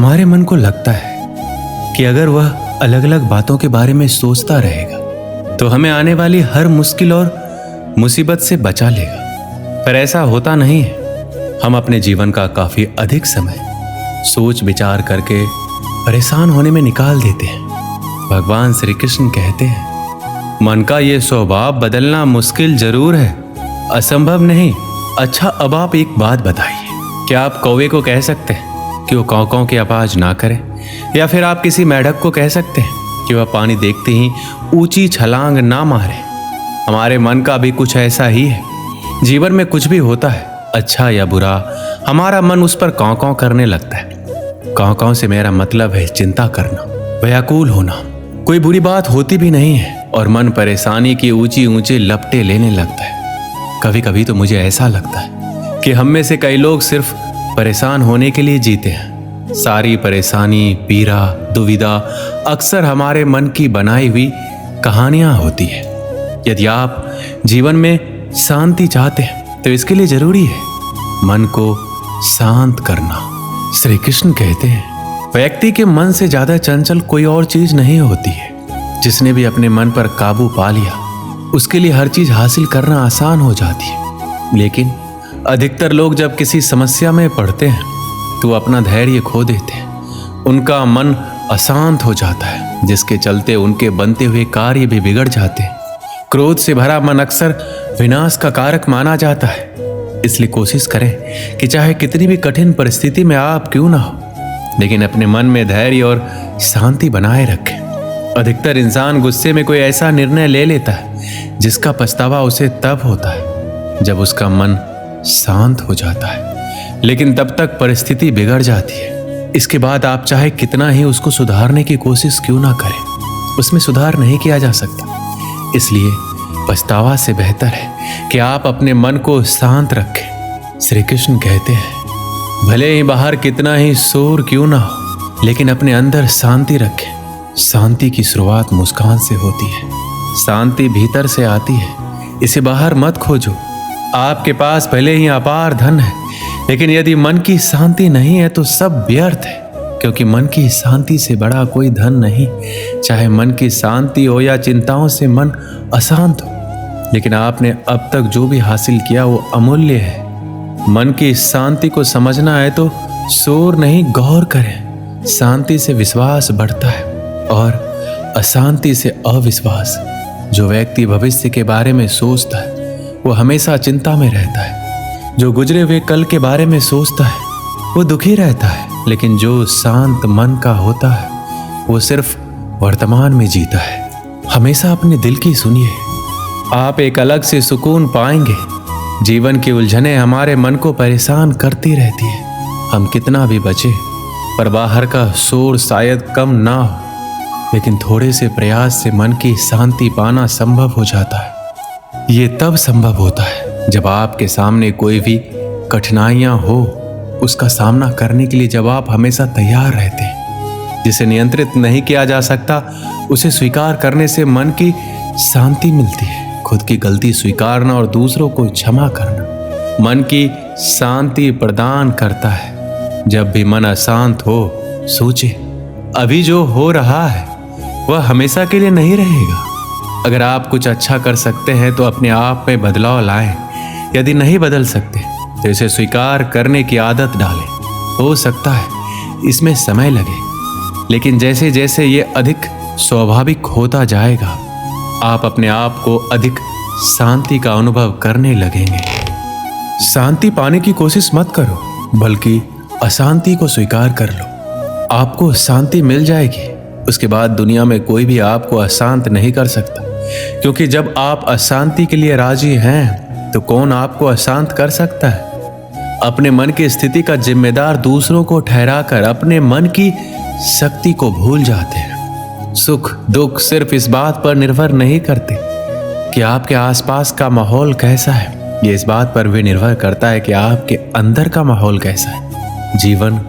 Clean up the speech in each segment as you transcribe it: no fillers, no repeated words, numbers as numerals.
हमारे मन को लगता है कि अगर वह अलग अलग बातों के बारे में सोचता रहेगा तो हमें आने वाली हर मुश्किल और मुसीबत से बचा लेगा, पर ऐसा होता नहीं है। हम अपने जीवन का काफी अधिक समय सोच विचार करके परेशान होने में निकाल देते हैं। भगवान श्री कृष्ण कहते हैं, मन का ये स्वभाव बदलना मुश्किल जरूर है, असंभव नहीं। अच्छा, अब आप एक बात बताइए, क्या आप कौवे को कह सकते हैं कि वो काँव काँव की आवाज ना करे? या फिर आप किसी मेंढक को कह सकते हैं कि वह पानी देखते ही ऊंची छलांग ना मारे? हमारे मन का भी कुछ ऐसा ही है। जीवन में कुछ भी होता है, अच्छा या बुरा, हमारा मन उस पर काँव काँव करने लगता है। काँव काँव से मेरा मतलब है चिंता करना, व्याकुल होना। कोई बुरी बात होती भी नहीं है और मन परेशानी की ऊंची ऊंची लपटें लेने लगता है। कभी कभी तो मुझे ऐसा लगता है कि हम में से कई लोग सिर्फ परेशान होने के लिए जीते हैं। सारी परेशानी, पीड़ा, दुविधा अक्सर हमारे मन की बनाई हुई कहानियां होती है। यदि आप जीवन में शांति चाहते हैं तो इसके लिए जरूरी है मन को शांत करना। श्री कृष्ण कहते हैं, व्यक्ति के मन से ज्यादा चंचल कोई और चीज नहीं होती है। जिसने भी अपने मन पर काबू पा लिया उसके लिए हर चीज हासिल करना आसान हो जाती है। लेकिन अधिकतर लोग जब किसी समस्या में पड़ते हैं तो अपना धैर्य खो देते हैं। उनका मन अशांत हो जाता है, जिसके चलते उनके बनते हुए कार्य भी बिगड़ जाते हैं। क्रोध से भरा मन अक्सर विनाश का कारक माना जाता है। इसलिए कोशिश करें कि चाहे कितनी भी कठिन परिस्थिति में आप क्यों ना हो, लेकिन अपने मन में धैर्य और शांति बनाए रखें। अधिकतर इंसान गुस्से में कोई ऐसा निर्णय ले लेता है जिसका पछतावा उसे तब होता है जब उसका मन शांत हो जाता है, लेकिन तब तक परिस्थिति बिगड़ जाती है। इसके बाद आप चाहे कितना ही उसको सुधारने की कोशिश क्यों ना करें, उसमें सुधार नहीं किया जा सकता। इसलिए पछतावा से बेहतर है कि आप अपने मन को शांत रखें। श्री कृष्ण कहते हैं, भले ही बाहर कितना ही शोर क्यों ना हो, लेकिन अपने अंदर शांति रखें। शांति की शुरुआत मुस्कान से होती है। शांति भीतर से आती है, इसे बाहर मत खोजो। आपके पास भले ही अपार धन है, लेकिन यदि मन की शांति नहीं है तो सब व्यर्थ है, क्योंकि मन की शांति से बड़ा कोई धन नहीं। चाहे मन की शांति हो या चिंताओं से मन अशांत हो, लेकिन आपने अब तक जो भी हासिल किया वो अमूल्य है। मन की शांति को समझना है तो शोर नहीं, गौर करें। शांति से विश्वास बढ़ता है और अशांति से अविश्वास। जो व्यक्ति भविष्य के बारे में सोचता है वो हमेशा चिंता में रहता है। जो गुजरे हुए कल के बारे में सोचता है वो दुखी रहता है, लेकिन जो शांत मन का होता है वो सिर्फ वर्तमान में जीता है। हमेशा अपने दिल की सुनिए, आप एक अलग से सुकून पाएंगे। जीवन की उलझनें हमारे मन को परेशान करती रहती है। हम कितना भी बचे पर बाहर का शोर शायद कम ना हो, लेकिन थोड़े से प्रयास से मन की शांति पाना संभव हो जाता है। ये तब संभव होता है जब आपके सामने कोई भी कठिनाइयां हो, उसका सामना करने के लिए जब आप हमेशा तैयार रहते हैं। जिसे नियंत्रित नहीं किया जा सकता उसे स्वीकार करने से मन की शांति मिलती है। खुद की गलती स्वीकारना और दूसरों को क्षमा करना मन की शांति प्रदान करता है। जब भी मन अशांत हो, सोचे अभी जो हो रहा है वह हमेशा के लिए नहीं रहेगा। अगर आप कुछ अच्छा कर सकते हैं तो अपने आप में बदलाव लाएं। यदि नहीं बदल सकते तो इसे स्वीकार करने की आदत डालें। हो सकता है इसमें समय लगे, लेकिन जैसे जैसे ये अधिक स्वाभाविक होता जाएगा आप अपने आप को अधिक शांति का अनुभव करने लगेंगे। शांति पाने की कोशिश मत करो, बल्कि अशांति को स्वीकार कर लो। आपको शांति मिल जाएगी। उसके बाद दुनिया में कोई भी आपको अशांत नहीं कर सकता, क्योंकि जब आप अशांति के लिए राजी हैं तो कौन आपको अशांत कर सकता है। अपने मन की स्थिति का जिम्मेदार दूसरों को ठहराकर अपने मन की शक्ति को भूल जाते हैं। सुख दुख सिर्फ इस बात पर निर्भर नहीं करते कि आपके आसपास का माहौल कैसा है, ये इस बात पर भी निर्भर करता है कि आपके अंदर का माहौल कैसा है। जीवन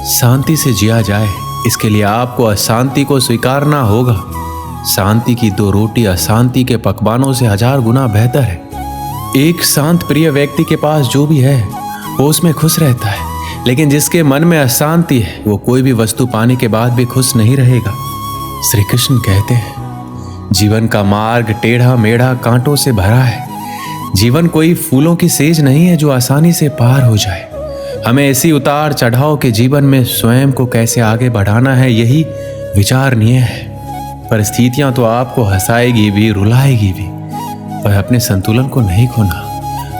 शांति से जिया जाए, इसके लिए आपको अशांति को स्वीकारना होगा। शांति की 2 रोटी अशांति के पकवानों से 1000 गुना बेहतर है। एक शांत प्रिय व्यक्ति के पास जो भी है वो उसमें खुश रहता है। लेकिन जिसके मन में अशांति है वो कोई भी वस्तु पाने के बाद भी खुश नहीं रहेगा। श्री कृष्ण कहते हैं जीवन का मार्ग टेढ़ा मेढ़ा कांटों से भरा है। जीवन कोई फूलों की सेज नहीं है जो आसानी से पार हो जाए। हमें ऐसी उतार चढ़ाव के जीवन में स्वयं को कैसे आगे बढ़ाना है, यही विचारणीय है। परिस्थितियां तो आपको हंसाएगी भी रुलाएगी भी, पर अपने संतुलन को नहीं खोना।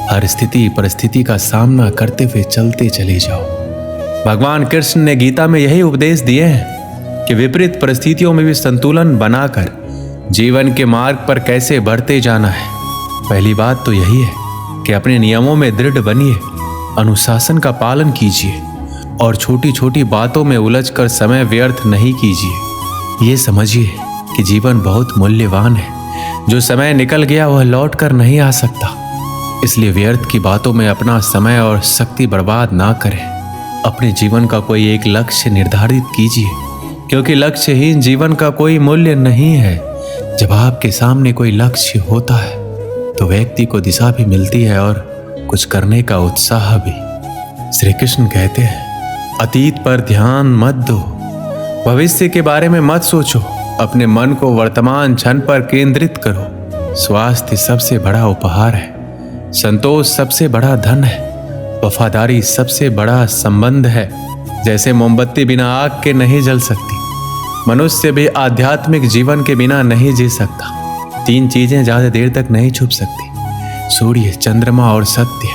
हर स्थिति परिस्थिति का सामना करते हुए चलते चले जाओ। भगवान कृष्ण ने गीता में यही उपदेश दिए हैं कि विपरीत परिस्थितियों में भी संतुलन बनाकर जीवन के मार्ग पर कैसे बढ़ते जाना है। पहली बात तो यही है कि अपने नियमों में दृढ़ बनिए, अनुशासन का पालन कीजिए और छोटी छोटी बातों में उलझकर समय व्यर्थ नहीं कीजिए। ये समझिए कि जीवन बहुत मूल्यवान है। जो समय निकल गया वह लौट कर नहीं आ सकता, इसलिए व्यर्थ की बातों में अपना समय और शक्ति बर्बाद ना करें। अपने जीवन का कोई एक लक्ष्य निर्धारित कीजिए, क्योंकि लक्ष्यहीन जीवन का कोई मूल्य नहीं है। जब आपके सामने कोई लक्ष्य होता है तो व्यक्ति को दिशा भी मिलती है और कुछ करने का उत्साह भी। श्री कृष्ण कहते हैं अतीत पर ध्यान मत दो, भविष्य के बारे में मत सोचो, अपने मन को वर्तमान क्षण पर केंद्रित करो। स्वास्थ्य सबसे बड़ा उपहार है, संतोष सबसे बड़ा धन है, वफादारी सबसे बड़ा संबंध है। जैसे मोमबत्ती बिना आग के नहीं जल सकती, मनुष्य भी आध्यात्मिक जीवन के बिना नहीं जी सकता। तीन चीजें ज्यादा देर तक नहीं छुप सकती, सूर्य, चंद्रमा और सत्य।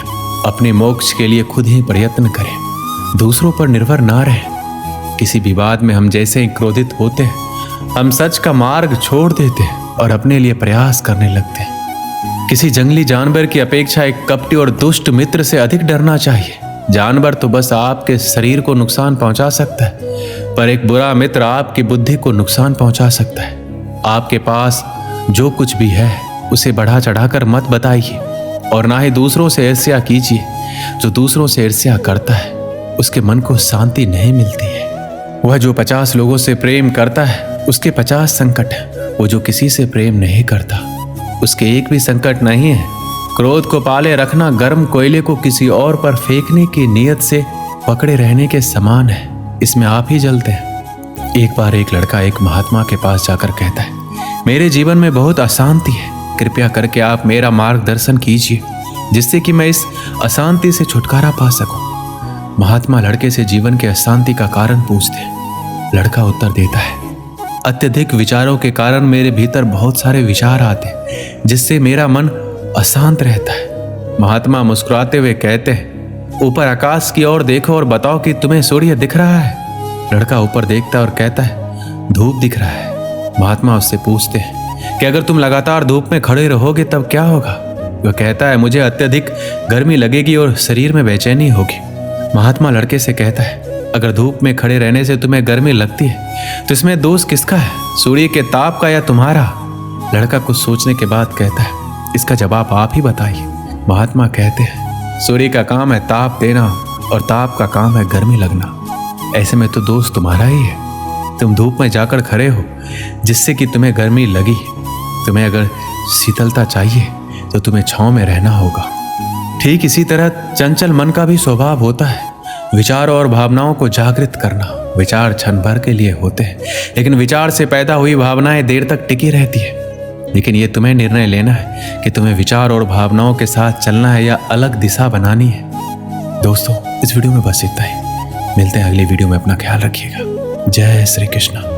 अपने मोक्ष के लिए खुद ही प्रयत्न करें, दूसरों पर निर्भर ना रहें। किसी विवाद में हम जैसे ही क्रोधित होते हैं, हम सच का मार्ग छोड़ देते हैं और अपने लिए प्रयास करने लगते हैं। किसी जंगली जानवर की अपेक्षा एक कपटी और दुष्ट मित्र से अधिक डरना चाहिए। जानवर तो बस आपके शरीर को नुकसान पहुंचा सकता है, पर एक बुरा मित्र आपकी बुद्धि को नुकसान पहुंचा सकता है। आपके पास जो कुछ भी है उसे बढ़ा चढ़ाकर मत बताइए और ना ही दूसरों से ईर्ष्या कीजिए। जो दूसरों से ईर्ष्या करता है उसके मन को शांति नहीं मिलती है। वह जो 50 लोगों से प्रेम करता है उसके 50 संकट हैं। वो जो किसी से प्रेम नहीं करता उसके एक भी संकट नहीं है। क्रोध को पाले रखना गर्म कोयले को किसी और पर फेंकने की नीयत से पकड़े रहने के समान है। इसमें आप ही जलते हैं। एक बार एक लड़का एक महात्मा के पास जाकर कहता है मेरे जीवन में बहुत अशांति है, कृपया करके आप मेरा मार्गदर्शन कीजिए जिससे कि मैं इस अशांति से छुटकारा पा सकूं। महात्मा लड़के से जीवन के अशांति का कारण पूछते हैं। लड़का उत्तर देता है अत्यधिक विचारों के कारण मेरे भीतर बहुत सारे विचार आते हैं जिससे मेरा मन अशांत रहता है। महात्मा मुस्कुराते हुए कहते हैं ऊपर आकाश की ओर देखो और बताओ कि तुम्हें सूर्य दिख रहा है। लड़का ऊपर देखता है और कहता है धूप दिख रहा है। महात्मा उससे पूछते हैं कि अगर तुम लगातार धूप में खड़े रहोगे तब क्या होगा। वह कहता है मुझे अत्यधिक गर्मी लगेगी और शरीर में बेचैनी होगी। महात्मा लड़के से कहता है अगर धूप में खड़े रहने से तुम्हें गर्मी लगती है तो इसमें दोष किसका है, सूर्य के ताप का या तुम्हारा। लड़का कुछ सोचने के बाद कहता है इसका जवाब आप ही बताइए। महात्मा कहते हैं सूर्य का काम है ताप देना और ताप का काम है गर्मी लगना। ऐसे में तो दोष तुम्हारा ही है। तुम धूप में जाकर खड़े हो जिससे कि तुम्हें गर्मी लगी। तुम्हें अगर शीतलता चाहिए तो तुम्हें छांव में रहना होगा। ठीक इसी तरह चंचल मन का भी स्वभाव होता है विचारों और भावनाओं को जागृत करना। विचार क्षण भर के लिए होते हैं, लेकिन विचार से पैदा हुई भावनाएं देर तक टिकी रहती है। लेकिन ये तुम्हें निर्णय लेना है कि तुम्हें विचार और भावनाओं के साथ चलना है या अलग दिशा बनानी है। दोस्तों इस वीडियो में बस इतना ही। मिलते हैं अगली वीडियो में। अपना ख्याल रखिएगा। जय श्री कृष्ण।